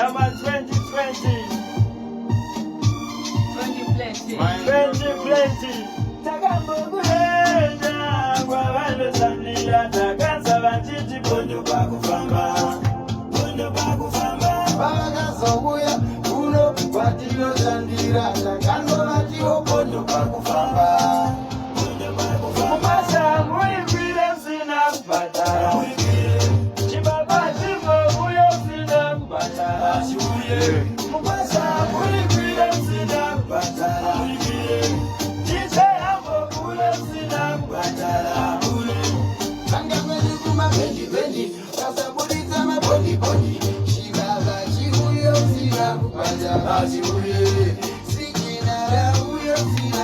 Number 2020. 2020. Tagambo kuhenda kwa wale samia takansa banjiji bondo bakufamba. Bondo bakufamba. Bagazobuya kuno kwatilo sandira takanso batiwo bondo bakufamba. Bondo bakufamba. Mumasa muikwile sina mpatara. Chibaba chimo muyo sina mpatara. Mumasa muikwile sina mpatara. Sikina la uyo sina